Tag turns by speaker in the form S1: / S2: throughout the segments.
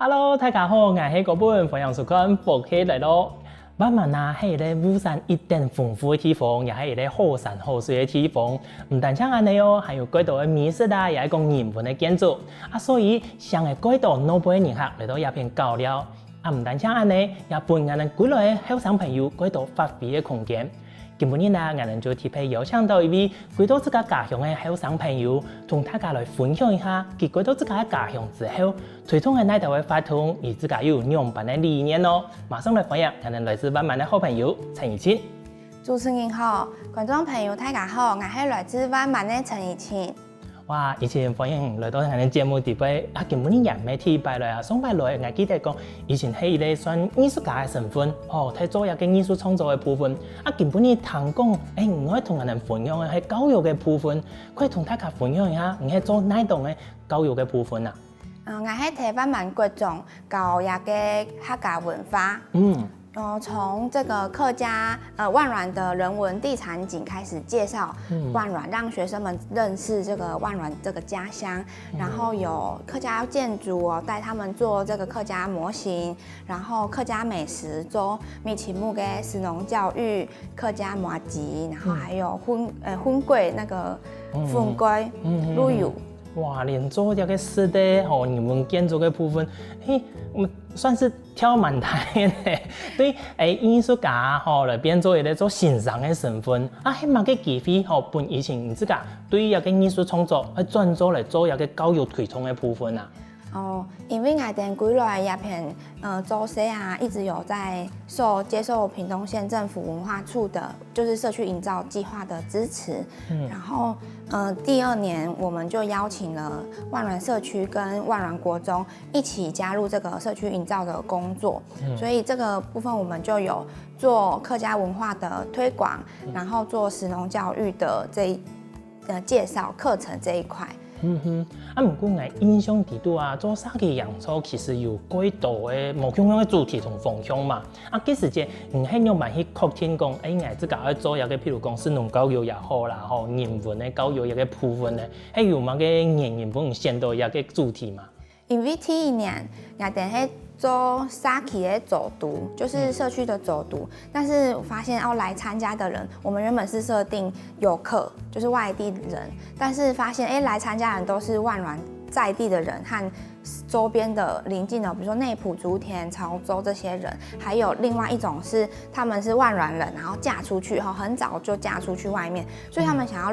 S1: Hello， 大家好，我是嗰本分享书看福氣嚟咯。萬萬啊，係一個物產一定豐富嘅地方，也係一個好山好水嘅地方。唔單止安尼哦，還有幾多嘅美食啊，也係講人文嘅建築啊，所以上嘅幾多腦部嘅人客嚟到一片交流啊，唔單止安尼，也伴我哋幾來嘅後生朋友幾多發揮嘅空間。今日啊，我哋就特別邀請到一位回到自家家鄉嘅後生朋友，同大家來分享一下佢回到自家嘅家鄉之後，推動嘅呢度嘅發動，而自家有兩辦嘅理念咯。馬上來歡迎我哋來自萬萬嘅好朋友陳怡清。
S2: 主持人好，觀眾朋友大家好，我係來自萬萬嘅陳怡清。
S1: 哇！以前歡迎來到我哋節目地位，啊，根本人媒體擺來啊，上擺來，我記得講，以前係一個算藝術家嘅身份，哦，睇做一個藝術創作嘅部分，啊，根本你談講，我同人哋分享嘅係教育嘅部分，可以同大家分享一下，你係做哪檔嘅教育嘅部分啊？
S2: 我係睇萬萬各種教育嘅客家文化。從這個客家萬巒的人文地產景開始介紹萬巒，讓學生們認識這個萬巒這個家鄉。然後有客家建築哦，帶他們做這個客家模型，然後客家美食做米其木嘅食農教育，客家麻糬，然後還有婚粿那個粉粿、滷油。
S1: 哇！連做一個室的吼人文建築嘅部分，我算是跳蠻大嘅。對，藝術家吼來變做一個做欣賞嘅身份，啊，係乜嘅機會吼，本以前自家對一個藝術創作去轉做嚟做一個教育推廣嘅部分啊。
S2: 哦，因為我哋幾來一片周社啊，一直有在接受屏東縣政府文化處的，就是社區營造計劃的支持。然後第2年我們就邀請了萬巒社區跟萬巒國中一起加入這個社區營造的工作。所以這個部分我們就有做客家文化的推廣，然後做食農教育的介紹課程這一塊。
S1: 啊，唔過我印象地度啊，做沙琪洋蔥其實有幾多嘅無同樣嘅主題同方向嘛。啊，幾時節唔係要慢去確定講，我自家要做一個譬如講食農教育也好啦，吼人文嘅教育一個部分咧，係有乜嘅人本選到一個主題嘛？
S2: 因為第1年我哋係做沙琪的走讀，就是社區的走讀，但是我發現要來參加的人，我們原本是設定遊客，就是外地人，但是發現來參加的人都是萬巒在地的人和周邊的鄰近的，比如說內埔、竹田、潮州這些人，還有另外一種是他們是萬巒人，然後嫁出去後很早就嫁出去外面，所以他們想要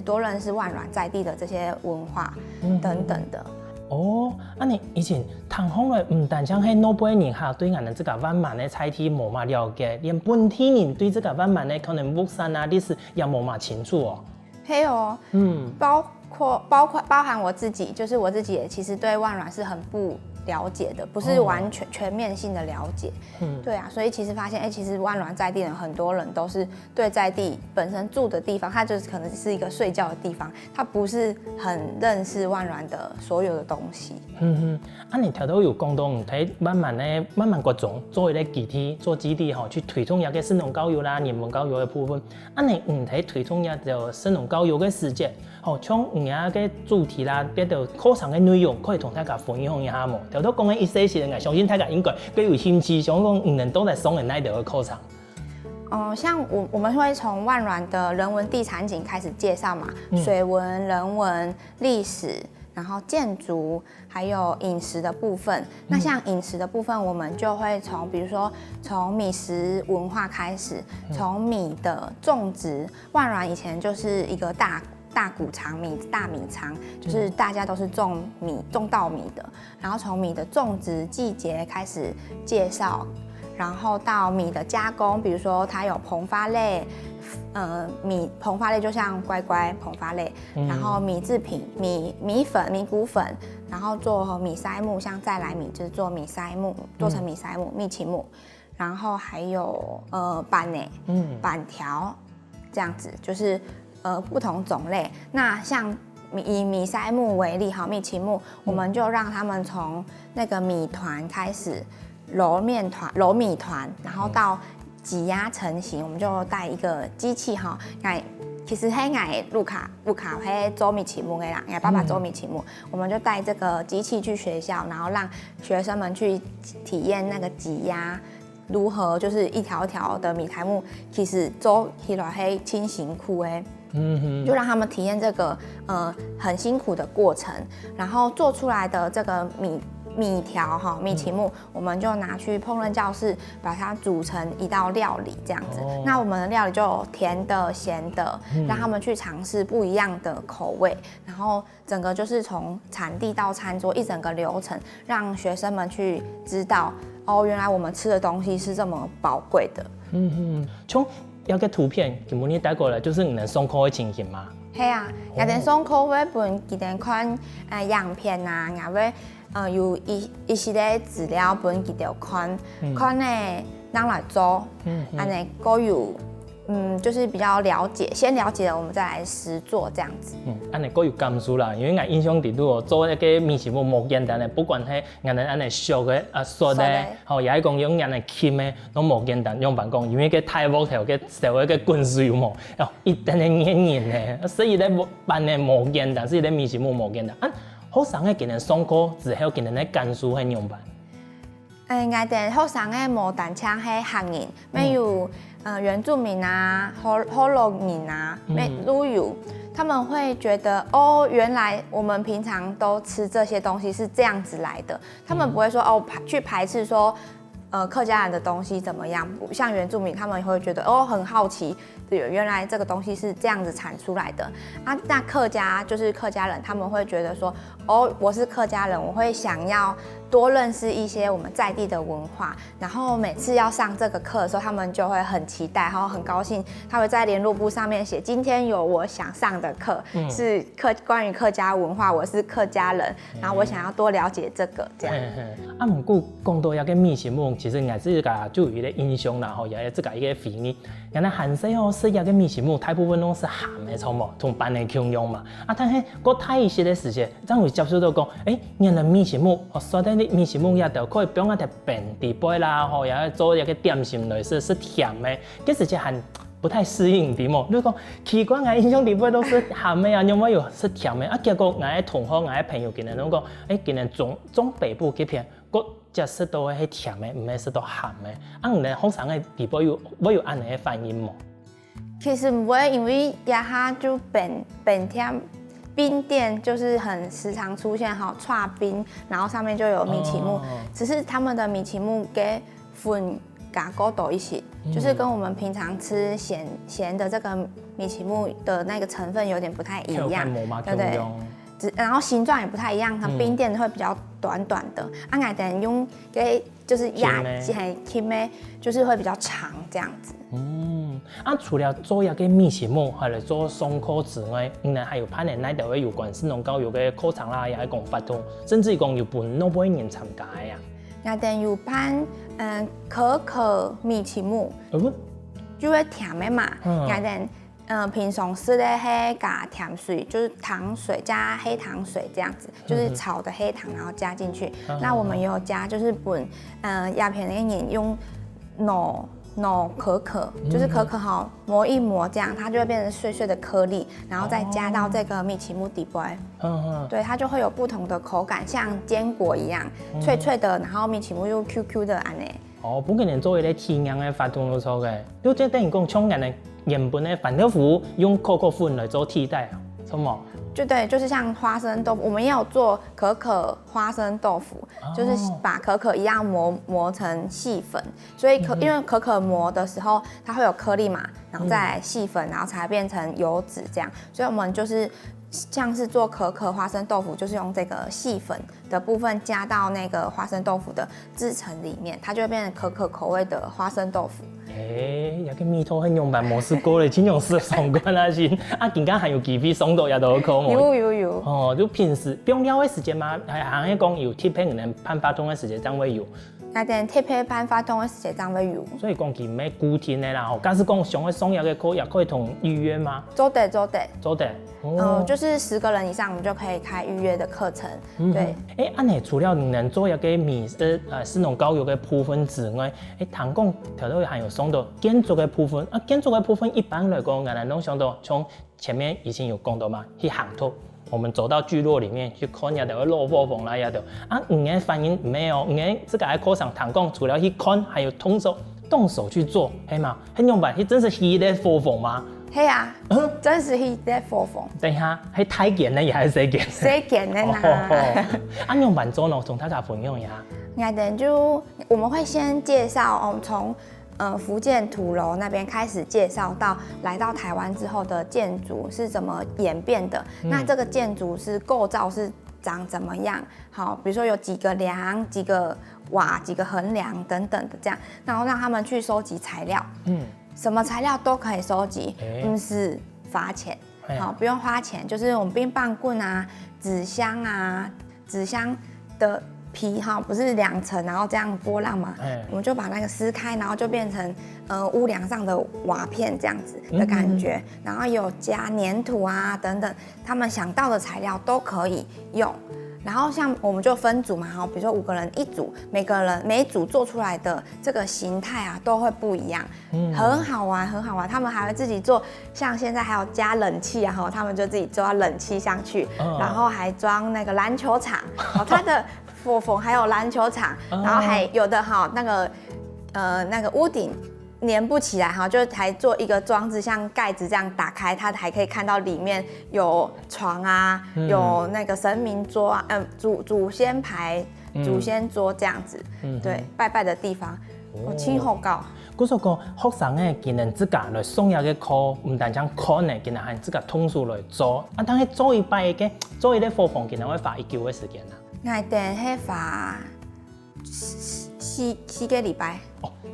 S2: 多認識萬巒在地的這些文化等等的。
S1: 哦，啊你以前談講來唔單止係腦部嘅人客對我哋這個萬巒嘅菜地冇乜了解，連本地人對這個萬巒嘅可能物產啊歷史也冇乜清楚哦。
S2: 係哦，包含我自己，就是我自己也其實對萬巒是很不了解的，不是完全面性的了解。對啊，所以其實發現，其實萬巒在地人很多人都是對在地本身住的地方，它就是可能是一個睡覺的地方，它不是很認識萬巒的所有的東西。
S1: 啊你聽到有講到唔睇萬巒國中做一個基地去推動一個食農教育啦、人文教育嘅部分，啊你唔睇推動一個食農教育嘅時節，將唔有嘅主題啦，別到課程嘅內容可以同大家分享一下冇？頭都講緊一些事，我相信大家應該都有興趣，想講唔能都來上人那度嘅課程。
S2: 像我們會從萬巒的人文地產景開始介紹嘛，水文、人文、歷史，然後建築，還有飲食的部分。那像飲食的部分，我們就會比如說從米食文化開始，從米的種植。萬巒以前就是一個大穀倉大米倉，就是大家都是種稻米的。然後從米的種植季節開始介紹，然後到米的加工，比如說它有膨發類，米膨發類就像乖乖膨發類，然後米製品、米粉、米谷粉，然後做米篩木，像再來米就是做米篩木，做成米篩木、米其木，然後還有板條，這樣子就是不同種類。那像以米篩木為例，米其木，我們就讓他們從那個米團開始揉米團，然後到擠壓成型，我們就帶一個機器來其实黑矮路卡黑做米奇木的啦，爸爸做米奇木，我们就带这个机器去学校，然后让学生们去体验那个挤压如何就是一条一条的米苔木，其实做起来黑轻辛苦诶。就让他们体验这个很辛苦的过程，然后做出来的这个米条哈米奇木，我们就拿去烹饪教室，把它煮成一道料理这样子。那我们的料理就有甜的、咸的，让他们去尝试不一样的口味，然后整个就是从产地到餐桌一整个流程，让学生们去知道哦，原来我们吃的东西是这么宝贵的。
S1: 从要个图片，基本你带过来就是你能送口的情形吗？
S2: 系啊，也能送口会本几点看样片啊，也会有一系列资料本几条看，看呢当来做，安尼都有就是比较了解，先了解了我们再来实做这样子。
S1: 安尼各有感受啦，因为我印象伫度做一个面食物无简单的，不管係安尼熟的熟的，吼也係講用安尼輕的，攏無簡單。用辦講，因為個太木頭個社會個滾水嘛，一定係黏黏的，所以咧辦的無簡單，所以咧面食物無簡單。好生嘅今年上課之後，今年咧甘肅係用辦。
S2: 我哋好生嘅無單槍係客人，沒有原住民啊、河洛人啊，都有。他們會覺得哦，原來我們平常都吃這些東西是這樣子來的。他們不會說哦去排斥說，客家人的東西怎麼樣？像原住民，他們會覺得哦很好奇，對，原來這個東西是這樣子產出來的啊。那客家就是客家人，他們會覺得說哦，我是客家人，我會想要多認識一些我們在地的文化。然後每次要上這個課的時候，他們就會很期待，然後很高興，他會在聯絡簿上面寫今天有我想上的課，是關於客家文化，我是客家人，然後我想要多了解這個這樣。
S1: 啊，不過講到一個面食物，其實我自己就有一個印象啦，吼，也自己一個回憶。原來韓式哦，食一個面食物，大部分都是鹹的，錯冇，同班的共用嘛。啊，但係過太一些的時間，真會接觸到講，原來面食物，所以啲面食物也就可以變一條便地杯啦，吼，也做一個點心類似是甜的，其實就很不太適應啲嘛。你講奇怪，我印象地杯都是鹹的啊，有冇有是甜的啊？結果我的同學、我的朋友今日都講，今日中北部嗰邊，個只食到係甜的，唔係食到鹹的。啊，你哋學生嘅地杯有安尼嘅反應冇？
S2: 其實唔會，因為一下就本天冰店就是很時常出現哈串冰，然後上面就有米奇木，只是他們的米奇木嘅粉加高多一些，就是跟我們平常吃鹹的這個米奇木的那個成分有點不太一樣，對不對？然後形狀也不太一樣，它冰店會比較短短的，啊，我哋用嘅就是壓很輕的，就是會比較長這樣子。
S1: 啊，除了做一個面食物，係嚟做上課之外，還有辦的那條有關是農教育嘅課程啦，也係講活動，甚至講有本諾貝爾參加嘅呀。
S2: 我哋有辦可米奇木，就會甜的嘛，我哋。平常吃的黑加甜水，就是糖水加黑糖水这样子，就是炒的黑糖，然后加进去。那我们也有加，就是本鸦片的人用脑可可，就是可可好磨一磨，这样它就会变成碎碎的颗粒，然后再加到这个米奇木底杯。对，它就会有不同的口感，像坚果一样脆脆的，然后米奇木又 QQ 的安尼。
S1: 不过你做一个天然的发动都错嘅，你即等于讲从人的原本的反豆腐用可可粉来做替代啊，什么？
S2: 就对，就是像花生豆腐，我们也有做可可花生豆腐，就是把可可一样磨成细粉，所以因为可可磨的时候它会有颗粒嘛，然后再来细粉，然后才变成油脂这样，所以我们就是像是做可可花生豆腐，就是用这个细粉的部分加到那个花生豆腐的制成里面，它就会变成可可口味的花生豆腐。
S1: 有個米湯很用辦模式過嚟，請用試上關啦先。啊，更加還有機會送到也都好考冇。有。就平時不用了嘅時間嘛，係行講有貼片可能辦發通嘅時間才會有。
S2: 那點貼片辦發通嘅時間才會有。
S1: 所以講佢咩固定嘅啦，假使講想去送一個課，也可以同預約嗎？
S2: 做得。
S1: 就是
S2: 就是10个人以上，我们就可以开预约的课程。对。
S1: 安尼除了能做一个士农教育的部分之外，唐讲头头还有讲到建筑的部分。建筑的部分一般来讲，俺拢想到从前面已经有讲到嘛，去行头。我们走到聚落里面去看，也都落火风啦，也都你的反应没有，你这个课上唐讲，除了去看，还有动手去做，嘿嘛，很用吧？真是迄个火风吗？
S2: 嘿啊，真是迄个火风。
S1: 等一下，係太健的也係誰健？
S2: 誰健的呢？
S1: 用板做呢？從大家分享一下。
S2: 我们会先介绍从福建土楼那边开始介绍到来到台湾之后的建筑是怎么演变的。那这个建筑是构造是长怎么样？好，比如说有几个梁、几个瓦、几个横梁等等的这样，然后让他们去收集材料。什么材料都可以收集，不是罚钱。好，不用花钱，就是我们冰棒棍啊、纸箱啊、纸箱的皮不是2层，然后这样波浪嘛，我们就把那个撕开，然后就变成屋梁上的瓦片这样子的感觉，然后有加粘土啊等等，他们想到的材料都可以用。然后像我们就分组嘛，比如说5个人一组，每一组做出来的这个形态啊都会不一样，很好玩，很好玩。他们还会自己做，像现在还有加冷气啊，他们就自己抓冷气上去，然后还装那个篮球场，它的火风还有篮球场，然后还有的那个屋顶粘不起来就还做一个装置，像盖子这样打开，它还可以看到里面有床啊，有那个神明桌啊，祖先牌、祖先桌这样子，对，拜拜的地方，亲好高。
S1: 嗰時個學生咧，佢能自家來送入嘅課，唔單止看咧，佢能係自家通數來做。但係做一擺嘅，做一啲課房，佢能會花1個月時間啊。
S2: 我哋係花4個禮拜。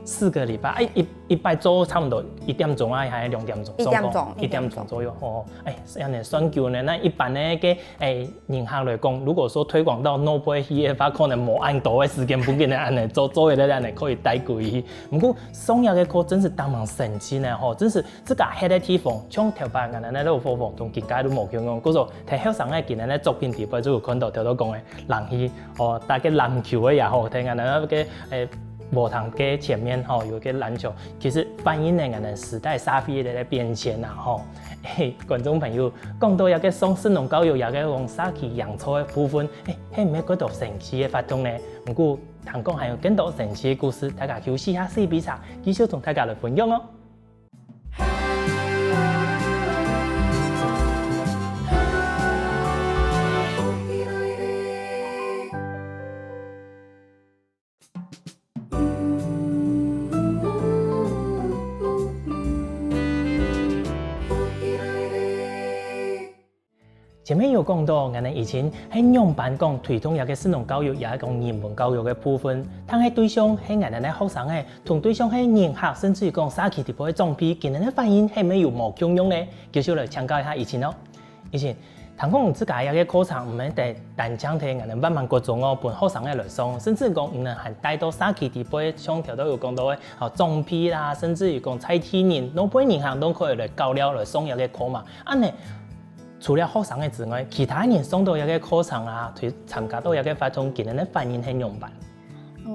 S1: 4個禮拜，一擺做差唔多1點鐘啊，還是2點鐘
S2: ？1點鐘
S1: 左右。人哋算久呢，那一般呢嘅人客來講，如果說推廣到諾貝爾嘅話，可能冇按多嘅時間，不見得按嚟做嘅咧，按嚟可以帶過去。不過送入嘅課真是當堂神奇呢，真是自家喺啲地方，像頭擺人哋咧都課房同見解都冇用講，嗰個睇學生咧見人咧作品地方就會看到頭都講嘅人去打個籃球嘅也好，睇人哋嘅舞堂嘅前面有一個籃球，其實反映了我們時代社會的變遷啦觀眾朋友講到一個送士農教育，一個講沙琪洋蔥的部分，係唔係嗰度神奇的發動呢？不過唐講還有更多神奇的故事，大家休息下試比賽，繼續同大家來分享哦。前面有講到，我哋以前喺樣板講推動一個士農教育，也係講人文教育嘅部分。但係對象係我哋嘅學生嘅，同對象係人客，甚至於講社區地方嘅裝備，佢哋嘅反應係咪有冇共用呢？繼續來請教一下以前咯。以前唐講自家一個課程，唔係喺單講睇我哋慢慢各種伴學生嘅來上，甚至講唔能係帶到社區地方嘅，像條都有講到嘅裝備啦，甚至於講菜天人，攞杯人客都可以來教了來上一個課嘛。安尼。除了學生嘅之外，其他人上到一個課程啊，去參加到一個活動，佢哋嘅反應係樣板。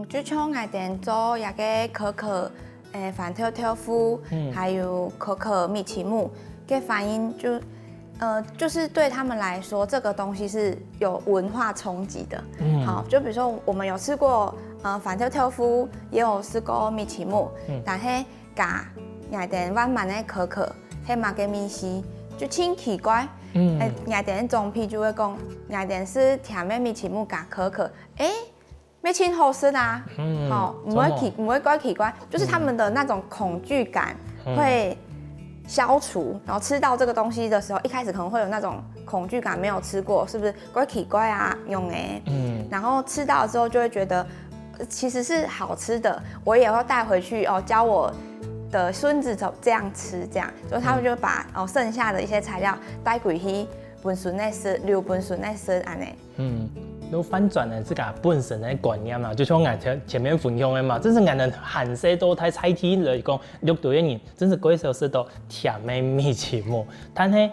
S2: 就像我哋做一個可可反跳跳夫，還有可可米奇木嘅反應就是對他們來說，這個東西是有文化衝擊的。好，就比如說我們有吃過反跳跳夫，也有試過米奇木，但係加我哋灣版嘅可可，係馬嘅米西。就挺奇怪，雅典裝批就會講，雅典是甜的米奇木加可可，沒挺好吃的啊，不會怪奇怪，就是他們的那種恐懼感會消除，然後吃到這個東西的時候，一開始可能會有那種恐懼感，沒有吃過，是不是怪奇怪啊？用然後吃到之後就會覺得其實是好吃的，我也會帶回去教我的孫子這樣吃，這樣，所以他們就把剩下的一些材料帶回去本孫來吃，留本孫來吃安尼。
S1: 都反轉了這個本身的觀念啦，就像我前面分享的嘛，真是我們韓式多睇菜天來講，六對嘅人真是幾少食到甜的米奇木，但係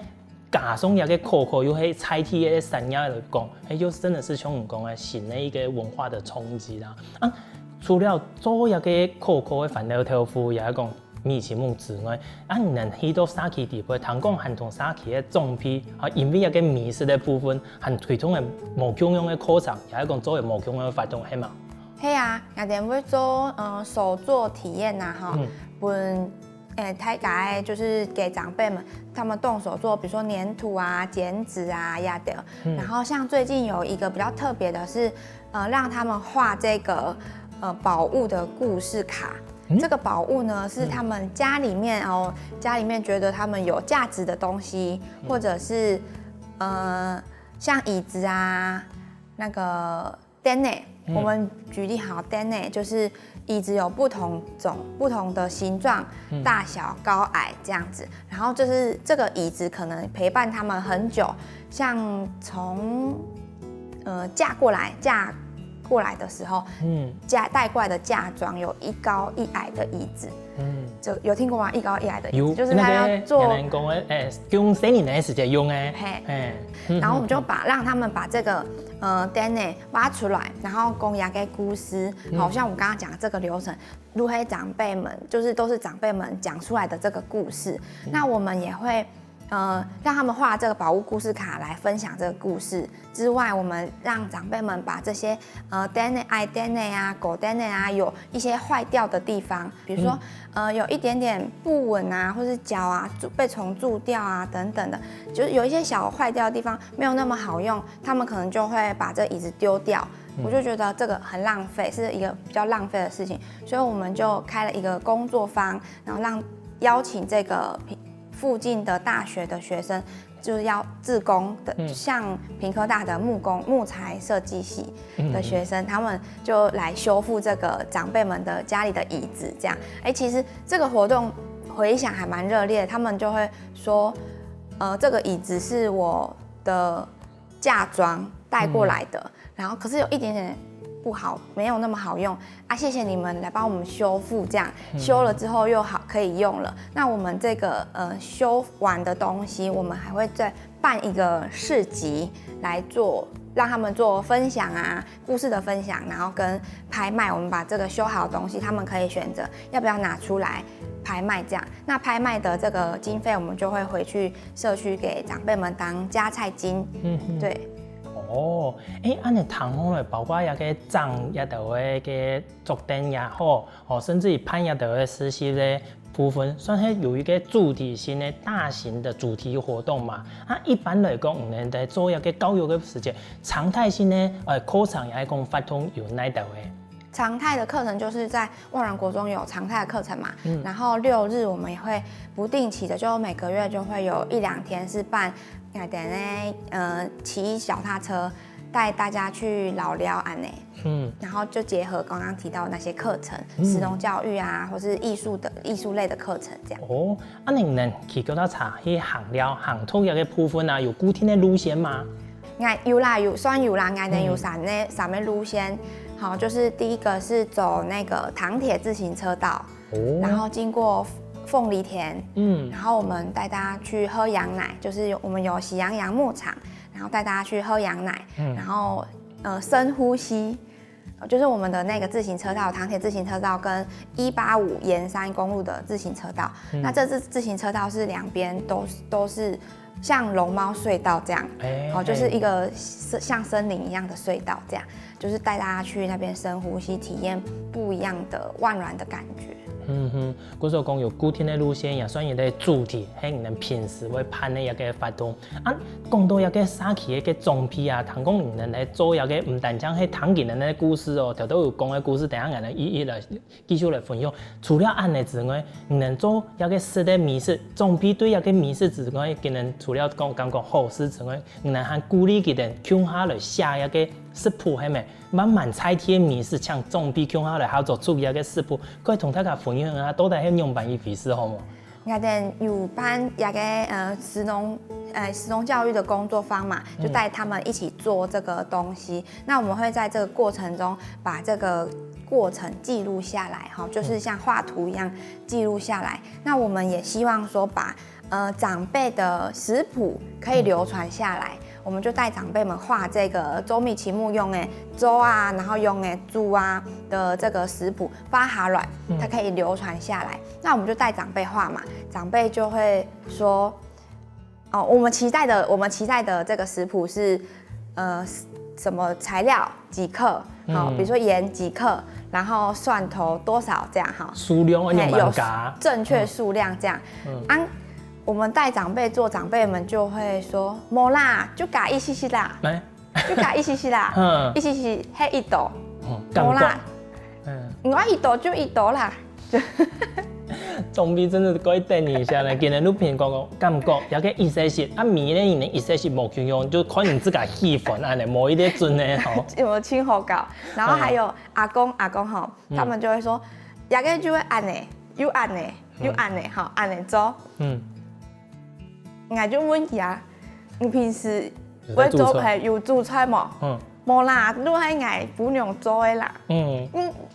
S1: 加上一个可可又是菜体的山野来讲，就真的是像我们讲的新的一个文化的冲击啦。啊，除了做一个可可的饭料豆腐，也是讲米其木之外，啊，你能去到沙期地方，谈讲含同沙期的种皮，啊，因为一个米食的部分，含推动的无共用的课程，也是讲做的无共用的活动，系嘛？
S2: 嘿啊，我哋会做手作体验呐，哈，大家就是给长辈们他们动手做，比如说粘土啊、剪纸啊、压的。然后像最近有一个比较特别的是，让他们画这个宝物的故事卡。这个宝物呢是他们家里面觉得他们有价值的东西，或者是像椅子啊，那个灯呢，我们举例好灯呢，就是椅子有不同的形状、大小、高矮这样子，然后就是这个椅子可能陪伴他们很久，像从嫁过来的时候，带过来的嫁妆有一高一矮的椅子，就有听过吗？一高一矮的椅子，就是他要做
S1: 人讲的，用3年的时间用的，
S2: 然后我们就让他们把这个灯呢挖出来，然后公牙给故事，好像我刚刚讲的这个流程，如黑长辈们就是都是长辈们讲出来的这个故事，那我们也会。让他们画这个宝物故事卡来分享这个故事之外，我们让长辈们把这些灯呢、爱灯呢啊、狗灯呢啊，有一些坏掉的地方，比如说有一点点不稳啊，或是脚啊被虫蛀掉啊等等的，就是有一些小坏掉的地方没有那么好用，他们可能就会把这椅子丢掉。我就觉得这个很浪费，是一个比较浪费的事情，所以我们就开了一个工作坊，然后邀请这个附近的大学的学生，就是要志工的，像屏科大的木材设计系的学生，他们就来修复这个长辈们的家里的椅子，这样。其实这个活动回响还蛮热烈的，他们就会说，这个椅子是我的嫁妆带过来的，然后可是有一点点不好，没有那么好用啊！谢谢你们来帮我们修复，这样修了之后又好可以用了。那我们这个修完的东西，我们还会再办一个市集来做，让他们做分享啊，故事的分享，然后跟拍卖。我们把这个修好的东西，他们可以选择要不要拿出来拍卖，这样。那拍卖的这个经费，我们就会回去社区给长辈们当加菜金。对。
S1: 安尼谈好嘞，包括一个长一道的个作灯也好，甚至于办一道的实习的部分，算是有一个主题性的大型的主题活动嘛。一般来讲，我们在做一个教育的时间，常态性的课程也是讲发通有哪道的？
S2: 常态的课程就是在万峦国中有常态的课程嘛，然后6日我们也会不定期的，就每个月就会有1-2天是办，骑脚踏车带大家去老寮安内，然后就结合刚刚提到的那些课程，实农教育啊，或是艺术类的课程这样。
S1: 你能去叫他查去行寮行通一个部分啊，有固定的路线吗？
S2: 有啦，有3个路线。好，就是第一个是走那个糖铁自行车道，然后经过凤梨田，然后我们带大家去喝羊奶，就是我们有喜羊羊牧场，然后带大家去喝羊奶，然后深呼吸，就是我们的那个自行车道，糖铁自行车道跟185沿山公路的自行车道，那这自行车道是两边都是像龙猫隧道这样，就是一个像森林一样的隧道这样。就是带大家去那边深呼吸，体验不一样的万峦的感觉。
S1: 嗰时候讲有固定的路线，也算一个主题，係你哋平时會辦的一個活動。講到一個沙期嘅裝批啊，談講你哋來做一個唔單止係談見人嘅故事哦，條都有講嘅故事，等下人哋一來繼續來分享。除了按嘅之外，你哋做一個實的美食，裝批對一個美食之外，佢哋除了講好事之外，你哋還鼓勵佢哋向下來寫一個食譜，係咪？慢慢菜貼美食，像裝批向下來好做出一個食譜，可以同大家分享下，到底係用辦一回事好冇？
S2: 我哋有辦一個食農教育的工作坊嘛，就帶他們一起做這個東西。那我們會在這個過程中把這個過程記錄下來，就是像畫圖一樣記錄下來。那我們也希望說把长辈的食谱可以流传下来，我们就带长辈们画这个周密期木用的粥啊，然后用的猪啊的这个食谱发下来，它可以流传下来。那我们就带长辈画嘛，长辈就会说，哦，我们期待的这个食谱是，什么材料几克，好，比如说盐几克，然后蒜头多少这样哈，
S1: 数量
S2: 有正确数量这样，我们带长辈做，长辈们就会说，没啦，就加一些些啦，就加一些些啦，一些些迄一度，没啦，我一度就一度啦。
S1: 总比真的可以等一下呢，今日录片讲感觉也个意思是，米呢，伊呢意思是无去用，就可能自家气氛安尼，无一点准呢吼。
S2: 有青火搞，然后还有阿公吼，他们就会说，也个就会按呢，又按呢，吼，按呢做。我就问伊啊，你平时会做係有煮菜冇？冇啦，都係我姑娘做的啦。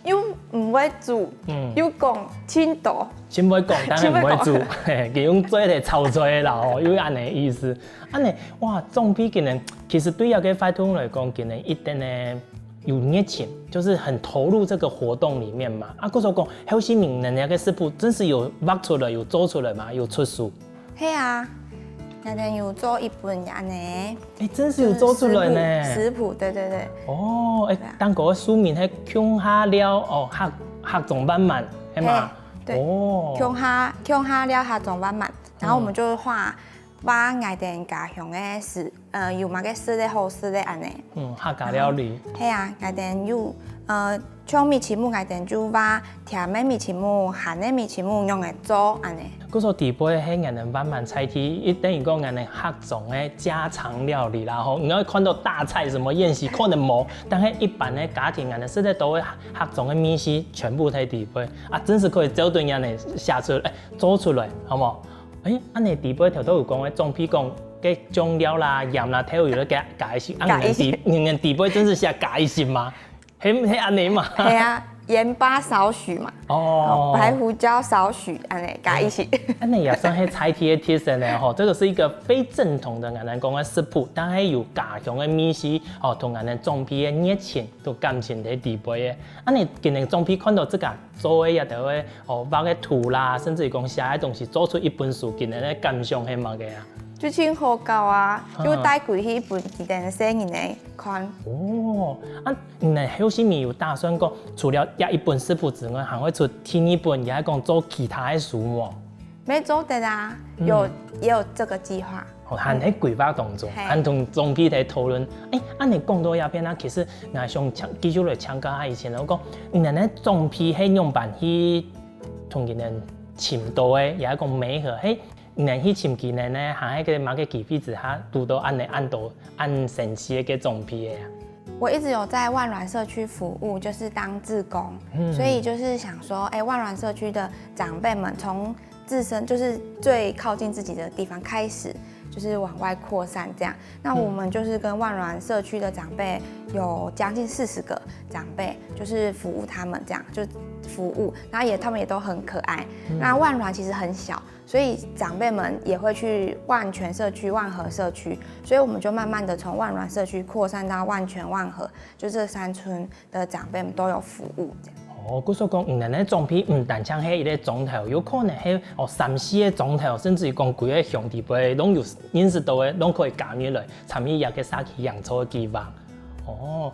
S2: 又唔會煮，又講青島。
S1: 先唔會講，但係唔會煮，佢用做嚟炒出來啦，吼，有安尼意思。安尼哇，總比今年其實對一個發通來講，今年一定呢有熱情，就是很投入這個活動裡面嘛。啊，嗰時候講，好些名人那個食譜真是有畫出來，有做出來嘛，有出書。
S2: 係啊。那天有做一本呀呢，
S1: 真是有做出來呢。
S2: 食譜，對。
S1: 哦，當個書名係鄉下料哦，客種慢慢，係嘛？
S2: 對。哦。鄉下料客種慢慢，然後我們就畫我哋家鄉嘅食，有乜嘅食咧好食咧安尼。
S1: 客家料理。係
S2: 啊，我哋有像米其木，我哋就把甜嘅米其木、鹹嘅米其木用嚟做安尼。
S1: 嗰個地杯係人哋慢慢菜體，等於講人哋客種嘅家常料理啦。吼，你要看到大菜什麼宴席可能冇，但係一般嘅家庭人哋食得到嘅客種嘅米食，全部喺地杯啊，真是可以照對人哋下出來，做出來，好冇？安尼地杯頭都有講嘅，總比講嘅醬料啦、鹽啦，睇有得加一些。人地杯真是寫加一些嘛？係安尼嘛？
S2: 係啊。鹽巴少許嘛，白胡椒少許，安尼加一起。
S1: 安尼也算係菜體嘅提升咧，吼，這個是一個非正統的我哋講嘅食譜，但係有家鄉嘅米食，哦，同我哋總批嘅熱情同感情喺地杯嘅。安尼今日總批看到這個做嘅也就會哦，畫個圖啦，甚至講寫嘅東西，做出一本書，今日嘅感想係乜嘅啊？
S2: 就真好教啊！就帶過去本地人寫人嚟看。
S1: 哦，你後時咪有打算講，除了一本食譜之外，還會出第二本，也係講做其他嘅書喎？
S2: 沒做得啊，也有這個計劃。
S1: 還喺規劃當中，還同總批嚟討論。按你講到一邊啦，其實我想繼續來請教下以前我講，你哋總批係用辦去同人哋簽到嘅，也係講美和係。你去前幾年呢，行喺個某個機會之下，讀到按神奇嘅總批嘅。
S2: 我一直有在萬巒社區服務，就是當志工，所以就是想說，萬巒社區的長輩們從自身就是最靠近自己的地方開始，就是往外擴散這樣。那我們就是跟萬巒社區的長輩有將近40個長輩，就是服務他們這樣，就服務，然後他們也都很可愛。那萬巒其實很小。所以長輩們也會去萬泉社區、萬和社區，所以我們就慢慢的從萬巒社區擴散到萬泉、萬和，就這3村的長輩們都有服務。
S1: 哦，佢所講，原來總批唔單淨係一個總頭，有可能係3、4個總頭，甚至於講幾個兄弟輩都有認識到嘅，都可以加入來參與一個沙期養草嘅計劃。哦，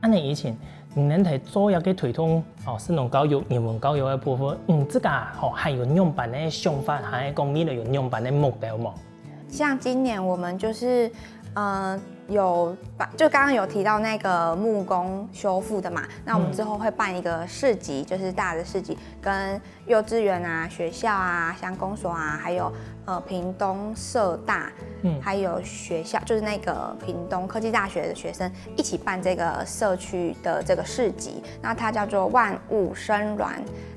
S1: 按你以前。你能睇做一個推動師農教育、人文教育嘅部分，這個還有樣辦嘅想法，還係講未來有樣辦嘅目標嗎？
S2: 像今年我們就是就剛剛有提到那個木工修復的嘛，那我們之後會辦一個市集，就是大的市集，跟幼稚園啊、學校啊、鄉公所啊，還有屏東社大，還有學校，就是那個屏東科技大學的學生一起辦這個社區的這個市集，那它叫做萬物生軟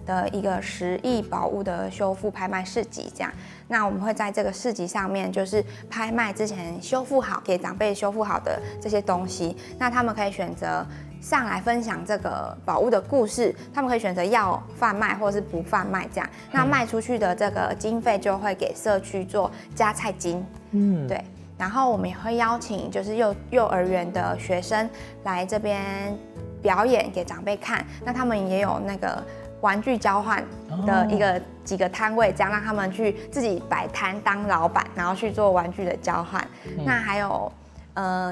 S2: 的一個10億寶物的修復拍賣市集，這樣。那我們會在這個市集上面，就是拍賣之前修復好給長輩修復好的這些東西，那他們可以選擇上来分享这个宝物的故事，他们可以选择要贩卖或是不贩卖这样。那卖出去的这个经费就会给社区做加菜金。对。然后我们也会邀请就是幼儿园的学生来这边表演给长辈看，那他们也有那个玩具交换的几个摊位，这样让他们去自己摆摊当老板，然后去做玩具的交换。那还有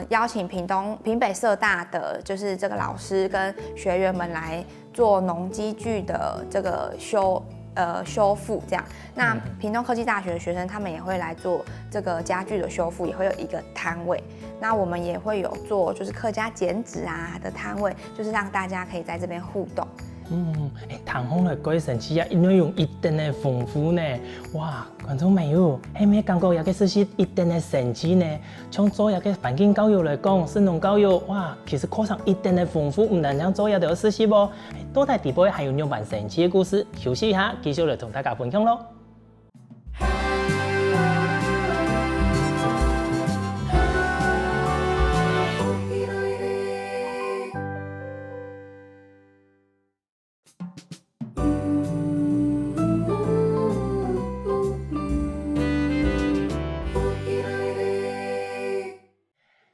S2: 邀请屏北社大的就是这个老师跟学员们来做农机具的这个修复这样。那屏东科技大学的学生他们也会来做这个家具的修复，也会有一个摊位。那我们也会有做就是客家剪纸的摊位，就是让大家可以在这边互动。
S1: 唐风的鬼神奇啊，内容一定的丰富呢。哇，观众朋友，係咪感覺有嘅事情一定的神奇呢？從做有嘅環境教育嚟講，生農教育，哇，其實課程一定的豐富，唔單止做有嘅事情噃。多睇地杯還有兩版神奇嘅故事，休息一下，繼續嚟同大家分享咯。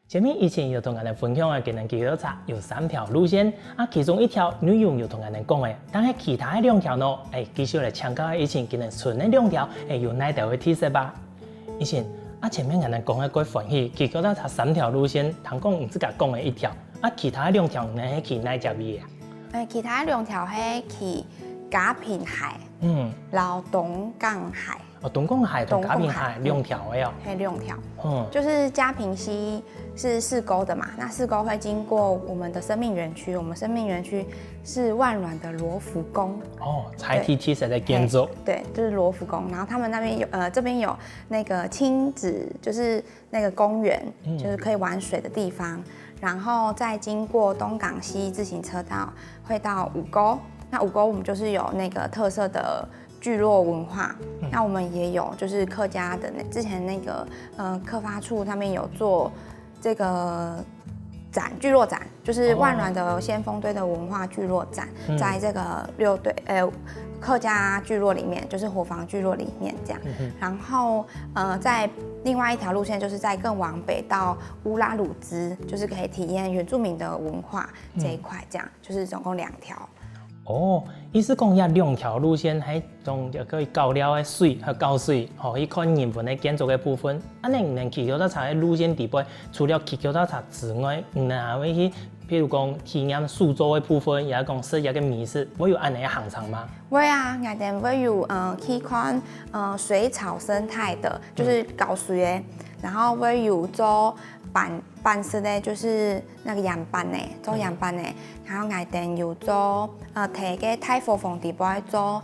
S1: 前面以前有同人哋分享嘅技能記錄冊有3條路線，其中一條內容有同人哋講嘅，但係其他2條呢，繼續嚟請教以前技能存嘅2條，有哪條嘅特色吧？以前前面人哋講嘅幾歡喜，記錄冊3條路線，通講唔只係講嘅1條，其他2條呢係去哪隻位啊？
S2: 其他2條係去嘉平海，然後東港海。
S1: 東港海同嘉平海2條嘅哦，
S2: 係2條，就是嘉平溪是4溝的嘛，那4溝會經過我們的生命園區，我們生命園區是萬巒的羅浮宮。
S1: 才體體實的建築。
S2: 對，就是羅浮宮，然後他們那邊有這邊有那個親子，就是那個公園，就是可以玩水的地方，然後再經過東港溪自行車道，會到5溝。那5溝我們就是有那個特色的聚落文化，那我們也有就是客家的之前那個客發處他們有做這個聚落展，就是萬巒的先鋒堆的文化聚落展，在這個客家聚落裡面，就是伙房聚落裡面這樣。然後在另外一條路線，就是在更往北到烏拉魯茲，就是可以體驗原住民的文化這一塊，這樣就是總共2條。
S1: 意思講有2條路線係從一個高寮嘅水和高水，去看人文嘅建築嘅部分。能去腳踏車嘅路線地背，除了去腳踏車之外，還會去，譬如講體驗蘇州嘅部分，也講食一個美食，會有安尼嘅行程嗎？
S2: 會啊，我哋會有去看水草生態的，就是高水嘅，然後會有做板式的，就是那個洋板的，做洋板的，然後我哋有做提個太佛鳳地背做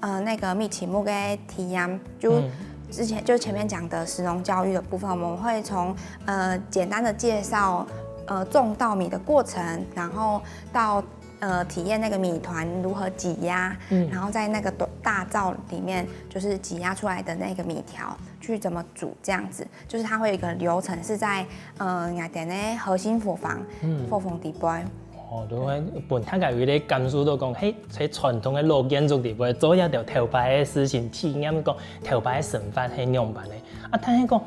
S2: 那個米奇木的體驗，就之前就前面講的食農教育的部分，我們會從簡單的介紹種稻米的過程，然後到體驗那個米團如何擠壓，然後在那個大灶裡面就是擠壓出來的那個米條去怎麼煮，這樣子就是它會有一個流程是在我哋的核心伙房火鳳地背。
S1: 都係本大家有啲感受到講，喺傳統嘅老建築地背做一條頭擺嘅事情，體驗講頭擺嘅神法係樣板嘅。但係講，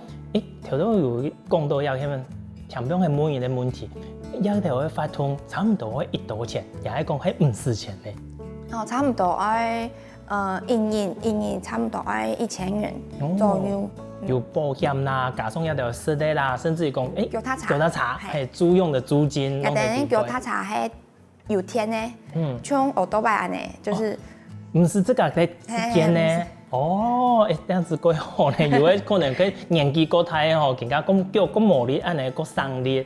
S1: 頭都有講到有佢們強調係每年嘅問題。一條嘅發通差唔多係1刀錢，也係講係50錢嘅。
S2: 差唔多係一年差唔多係1000元左右。
S1: 有保險啦，加上一條設備啦，甚至講
S2: 腳踏
S1: 車係租用的租金。
S2: 但腳踏車係有天呢，像歐多拜安呢，就是
S1: 唔是這個嘅時間呢。這樣子幾好呢，有嘅可能佢年紀過大吼，更加咁叫咁磨力，安尼個生力。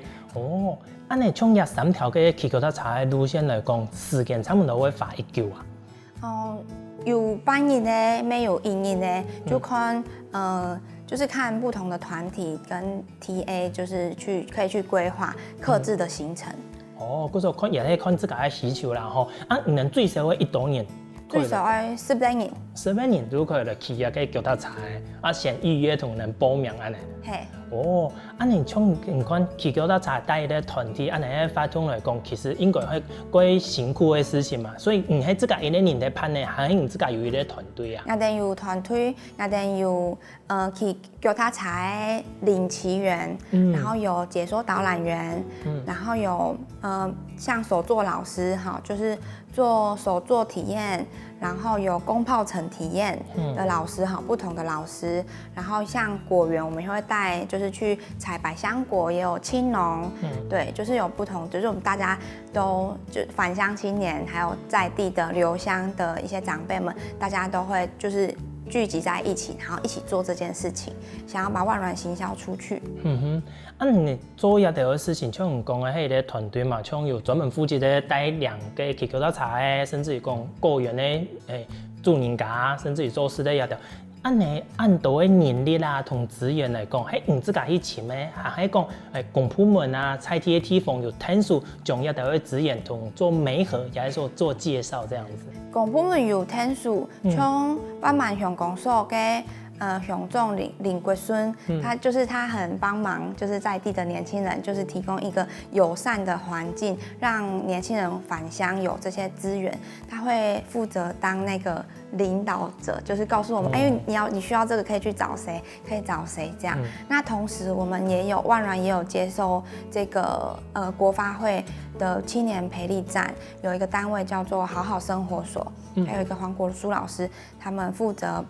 S1: 安尼從廿3條嘅騎腳踏車嘅路線來講，時間差唔多會花1久啊。
S2: 有半年呢，沒有1年呢，就看就是看不同的團體跟 TA， 就是可以去規劃客製的行程。
S1: 嗰時候也係看自己嘅需求啦，吼。能最少會1多年。
S2: 最少係10年。
S1: 10年都可以嚟騎一個腳踏車，先預約同人報名安尼。哦，安尼像你看去叫到茶带的团体，安尼个发通来讲，其实应该会quite辛苦的事情嘛。所以你喺自家一个人在办呢，还是你自家有一个团队啊？
S2: 我哋有团队，我哋有去脚踏茶的领骑员，然后有解说导览员，然后有像手作老师哈，就是做手作体验，然后有工泡层体验的老师哈，不同的老师，然后像果园我们也会带，就是去采百香果，也有青农，对，就是有不同，就是我们大家都就返乡青年，还有在地的留乡的一些长辈们，大家都会就是聚集在一起，然后一起做这件事情，想要把万峦行销出去。
S1: 你做一条事情，像你讲的迄个团队嘛，像有专门负责的带2个去脚踏茶的，甚至于讲果园的助人家，甚至于做事的一条。按到的人力啦同资源来讲，喺你自家去请的，还係讲公部门啊、菜地的地方有天数将一条的资源同做媒合，也係说做介绍这样子。
S2: 公部门有天数，像万峦乡公所嘅乡长林国顺，他很帮忙，就是在地的年轻人，就是提供一个友善的环境，让年轻人返乡有这些资源。他会负责当那个领导者，就是告诉我们，你需要这个可以去找谁，可以找谁这样。那同时我们也有万峦也有接收这个国发会的青年培力站，有一个单位叫做好好生活所，还有一个黄国书老师，他们负责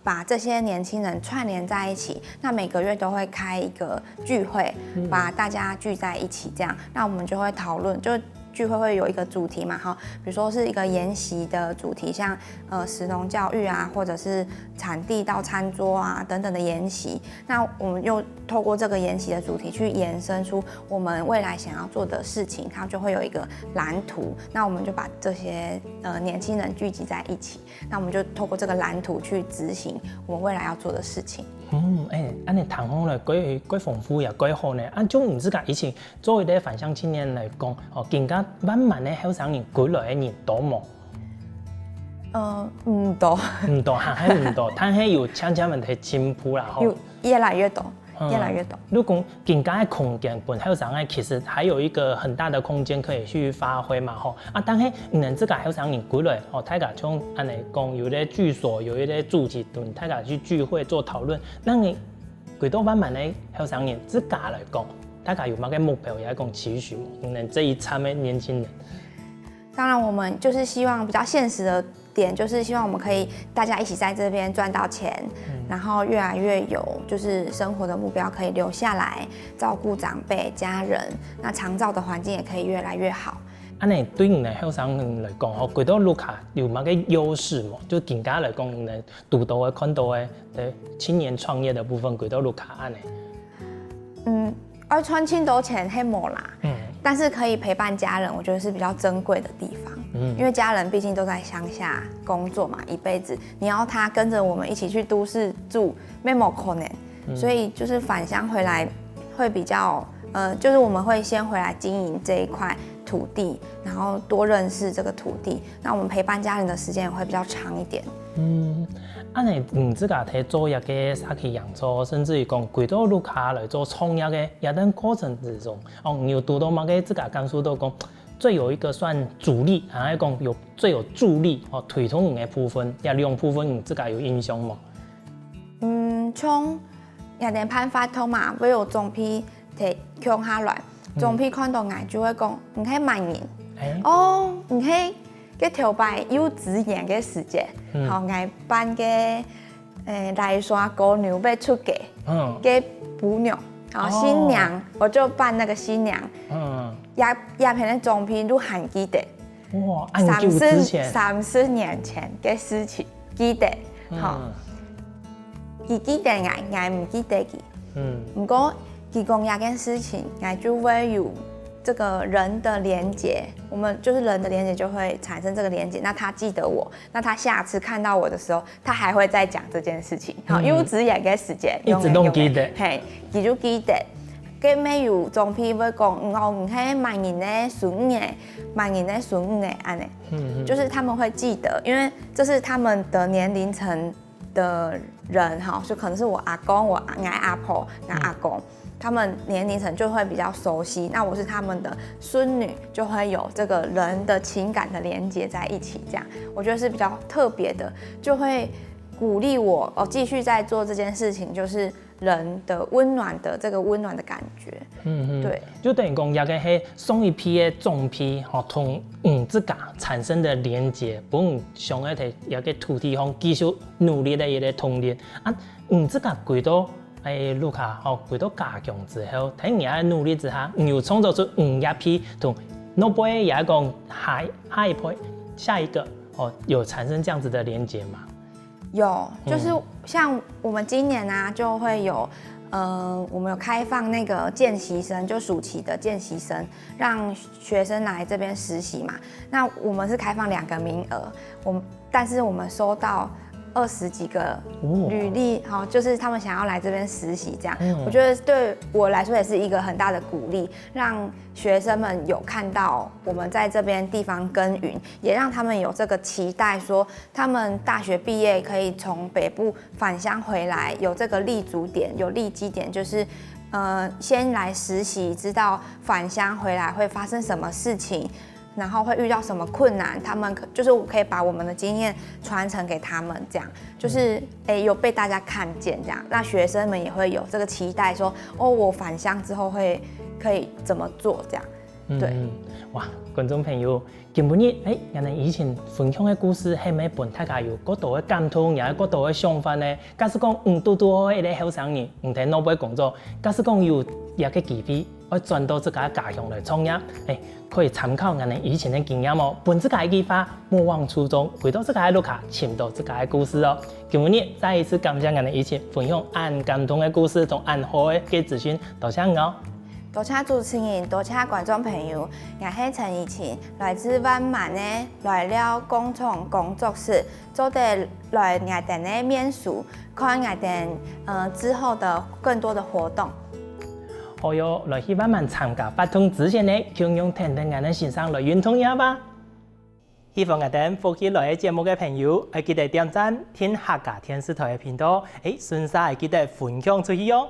S2: 把这些年轻人串联在一起，那每个月都会开一个聚会，把大家聚在一起，这样，那我们就会讨论，就聚会会有一个主题嘛，哈，比如说是一个研习的主题，像食农教育啊，或者是产地到餐桌啊等等的研习，那我们又透过这个研习的主题去延伸出我们未来想要做的事情，它就会有一个蓝图，那我们就把这些年轻人聚集在一起，那我们就透过这个蓝图去执行我们未来要做的事情。
S1: 安尼谈好了，几丰富也几好呢。按种唔自家以前作为啲返乡青年来讲，更加慢慢的后生人过来的人多冇？
S2: 唔多，
S1: 唔多，还系唔多，但系有渐渐问题进步啦，
S2: 有越来越多。越来越多。
S1: 如果更加的空间，本后生人其实还有一个很大的空间可以去发挥嘛，吼啊！但是你自家后生人过来，大家像安尼讲，有咧居所，有一咧住几顿，大家去聚会做讨论，让你几多慢慢的后生人自家来讲，大家有乜嘅目标也讲期许，你这一参的年轻人。
S2: 当然，我们就是希望比较现实的点，就是希望我们可以大家一起在这边赚到钱，然后越来越有就是生活的目标，可以留下来照顾长辈、家人，那长照的环境也可以越来越好。
S1: 安尼对你的后生人来讲，几多路卡有乜嘅优势冇？就更加来讲，你读到的、看到的青年创业的部分，几多路卡安尼？
S2: 而穿青斗钱黑冇啦，但是可以陪伴家人，我觉得是比较珍贵的地方。因为家人毕竟都在乡下工作嘛，一辈子，你要他跟着我们一起去都市住，没可能。所以就是返乡回来会比较，就是我们会先回来经营这一块土地，然后多认识这个土地，那我们陪伴家人的时间也会比较长一点。
S1: 安尼唔自家睇做一个沙琪养猪，甚至于讲几多路卡来做创业嘅，也等过程之中，你有读到乜嘅自家感受到讲，最有一个算主力，还是讲有最有助力推动你嘅部分，也两部分你自家有印象吗？
S2: 像也连判发通嘛，要有总批摕乡下来，总批看到眼就会讲，唔可以卖人，唔可以嘅调摆有资源嘅时节，好眼办嘅来山姑娘要出嫁，嘅舞娘，好新娘，我就扮那个新娘，鸦片的总批都喊记得，
S1: 哇，30
S2: 年前嘅事情记得，好。伊记得我唔记得佢。不过义工这件事情，我就会有这个人的连结，我们就是人的连结就会产生这个连结。那他记得我，那他下次看到我的时候，他还会再讲这件事情。好，优质也嘅时间，
S1: 一直都记得，
S2: 嘿，伊就记得。佢咩有总批会讲，唔係萬人嘅孫嘅，萬人嘅孫嘅安尼，就是他们会记得，因为这是他们的年龄层的人哈，就可能是我阿公、我阿婆、阿公。他们年龄层就会比较熟悉，那我是他们的孙女，就会有这个人的情感的连接在一起，这样我觉得是比较特别的，就会鼓励我继续在做这件事情，就是人的温暖的这个温暖的感觉。对，
S1: 就等于讲也个是送一批的种批，同自家产生的连接，不上一提也个土地方继续努力的一个童年啊，自家归到。卢卡回到加强之后，喺你嘅努力之下，又创造出一批同诺贝尔也讲下一个有产生这样子的连接吗？
S2: 有，就是像我们今年啊，就会有我们有开放那个见习生，就暑期的见习生，让学生来这边实习嘛。那我们是开放2个名额，但是我们收到20几个履历，就是他们想要来这边实习，这样，我觉得对我来说也是一个很大的鼓励，让学生们有看到我们在这边地方耕耘，也让他们有这个期待，说他们大学毕业可以从北部返乡回来，有这个立足点，有立基点，就是先来实习，知道返乡回来会发生什么事情。然后会遇到什么困难，他们就是我可以把我们的经验传承给他们，这样就是有被大家看见，这样那学生们也会有这个期待说，我返乡之后可以怎么做这样，对。
S1: 哇，观众朋友，今日人哋以前分享嘅故事，係咪伴大家有嗰度嘅感動，又有嗰度嘅想法呢？假使講多多一個後生人唔睇腦部工作，假使講有一個機會，我轉到自家家鄉來創業，可以參考人哋以前嘅經驗哦，本自家嘅計劃，莫忘初衷，回到自家嘅路卡，尋到自家嘅故事哦。今日再一次感謝人哋以前分享按感動嘅故事同按好嘅資訊，多謝你哦。
S2: 多謝主持人，多謝觀眾朋友，我是陳怡晴，來自萬萬的來了工廠工作室，做得來我哋的面試，看我哋之後的更多的活動。
S1: 好喲，來去萬萬參加發通之前呢，請用聽聽我哋線上來運動一下吧。希望我哋歡喜來節目嘅朋友，記得點讚、聽客家電視台嘅頻道，順勢記得分享出去喲。